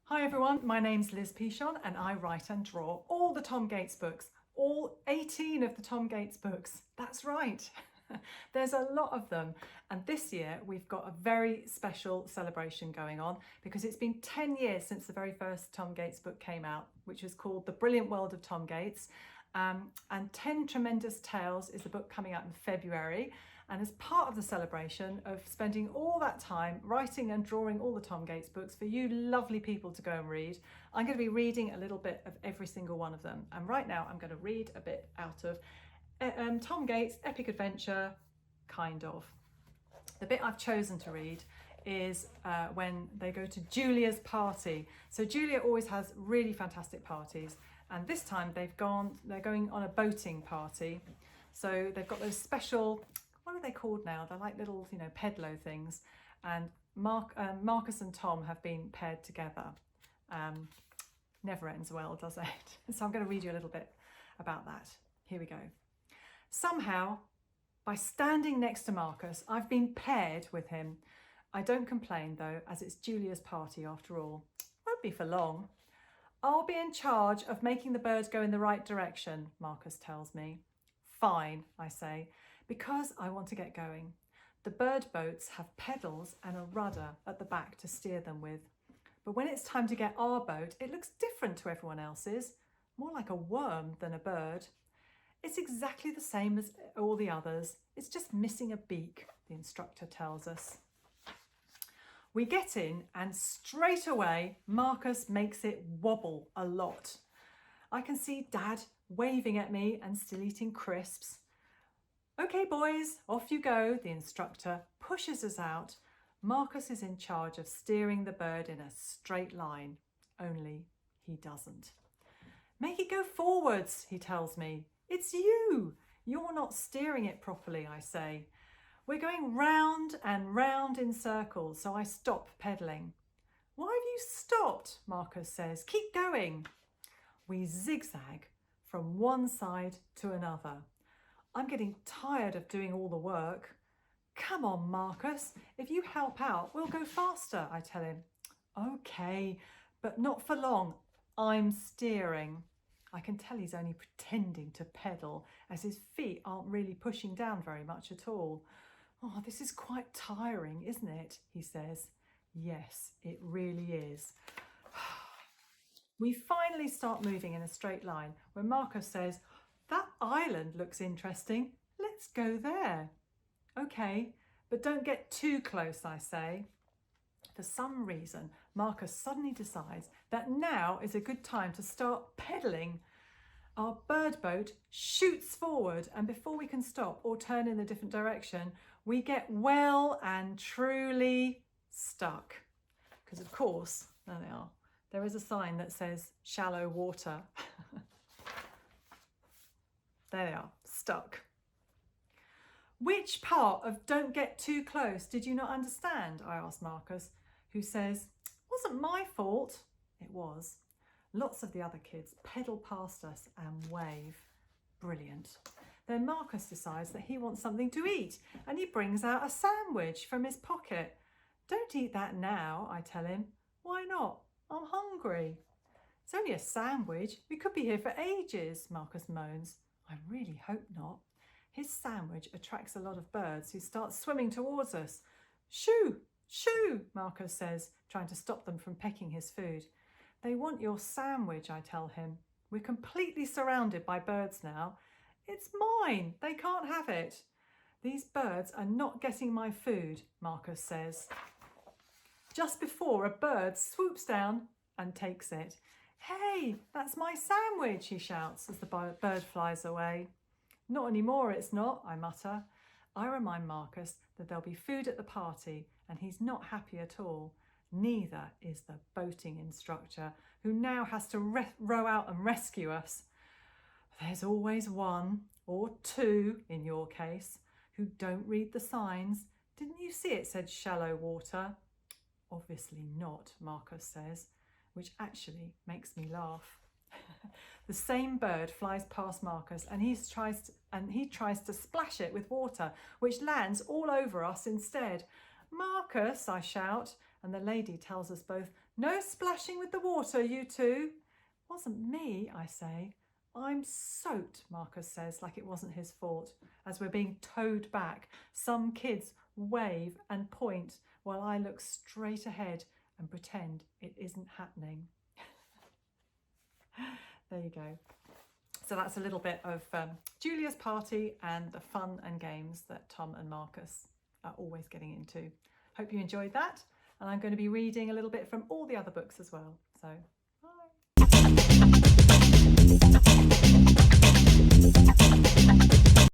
Hi everyone, my name's Liz Pichon and I write and draw all the Tom Gates books, all 18 of the Tom Gates books. That's right. There's a lot of them, and this year we've got a very special celebration going on because it's been 10 years since the very first Tom Gates book came out, which is called The Brilliant World of Tom Gates, and 10 Tremendous Tales is the book coming out in February. And as part of the celebration of spending all that time writing and drawing all the Tom Gates books for you lovely people to go and read, I'm going to be reading a little bit of every single one of them. And right now I'm going to read a bit out of Tom Gates' Epic Adventure, kind of. The bit I've chosen to read is when they go to Julia's party. So Julia always has really fantastic parties, and this time they're going on a boating party. So they've got those special, what are they called now? They're like little, pedalo things. And Marcus and Tom have been paired together. Never ends well, does it? So I'm going to read you a little bit about that. Here we go. Somehow, by standing next to Marcus, I've been paired with him. I don't complain though, as it's Julia's party after all. Won't be for long. I'll be in charge of making the bird go in the right direction, Marcus tells me. Fine, I say, because I want to get going. The bird boats have pedals and a rudder at the back to steer them with. But when it's time to get our boat, it looks different to everyone else's, more like a worm than a bird. It's exactly the same as all the others. It's just missing a beak, the instructor tells us. We get in and straight away, Marcus makes it wobble a lot. I can see Dad waving at me and still eating crisps. Okay, boys, off you go, the instructor pushes us out. Marcus is in charge of steering the bird in a straight line, only he doesn't. Make it go forwards, he tells me. It's you. You're not steering it properly, I say. We're going round and round in circles, so I stop pedalling. Why have you stopped? Marcus says. Keep going. We zigzag from one side to another. I'm getting tired of doing all the work. Come on, Marcus. If you help out, we'll go faster, I tell him. Okay, but not for long. I'm steering. I can tell he's only pretending to pedal, as his feet aren't really pushing down very much at all. Oh, this is quite tiring, isn't it? He says. Yes, it really is. We finally start moving in a straight line when Marcus says, that island looks interesting. Let's go there. Okay, but don't get too close, I say. For some reason, Marcus suddenly decides that now is a good time to start pedalling. Our bird boat shoots forward, and before we can stop or turn in a different direction, we get well and truly stuck. Because of course, there they are. There is a sign that says shallow water. There they are, stuck. Which part of don't get too close did you not understand? I asked Marcus, who says, wasn't my fault. It was. Lots of the other kids pedal past us and wave. Brilliant. Then Marcus decides that he wants something to eat, and he brings out a sandwich from his pocket. Don't eat that now, I tell him. Why not? I'm hungry. It's only a sandwich. We could be here for ages, Marcus moans. I really hope not. His sandwich attracts a lot of birds who start swimming towards us. Shoo, shoo, Marcus says, trying to stop them from pecking his food. They want your sandwich, I tell him. We're completely surrounded by birds now. It's mine. They can't have it. These birds are not getting my food, Marcus says. Just before a bird swoops down and takes it. Hey, that's my sandwich, he shouts as the bird flies away. Not anymore, it's not, I mutter. I remind Marcus that there'll be food at the party, and he's not happy at all. Neither is the boating instructor, who now has to row out and rescue us. There's always one, or two in your case, who don't read the signs. Didn't you see it said shallow water? Obviously not, Marcus says, which actually makes me laugh. The same bird flies past Marcus and he tries to splash it with water, which lands all over us instead. Marcus, I shout, and the lady tells us both, no splashing with the water, you two. Wasn't me, I say. I'm soaked, Marcus says, like it wasn't his fault. As we're being towed back, some kids wave and point while I look straight ahead and pretend it isn't happening. There you go. So that's a little bit of Julia's party and the fun and games that Tom and Marcus are always getting into. Hope you enjoyed that. And I'm going to be reading a little bit from all the other books as well. So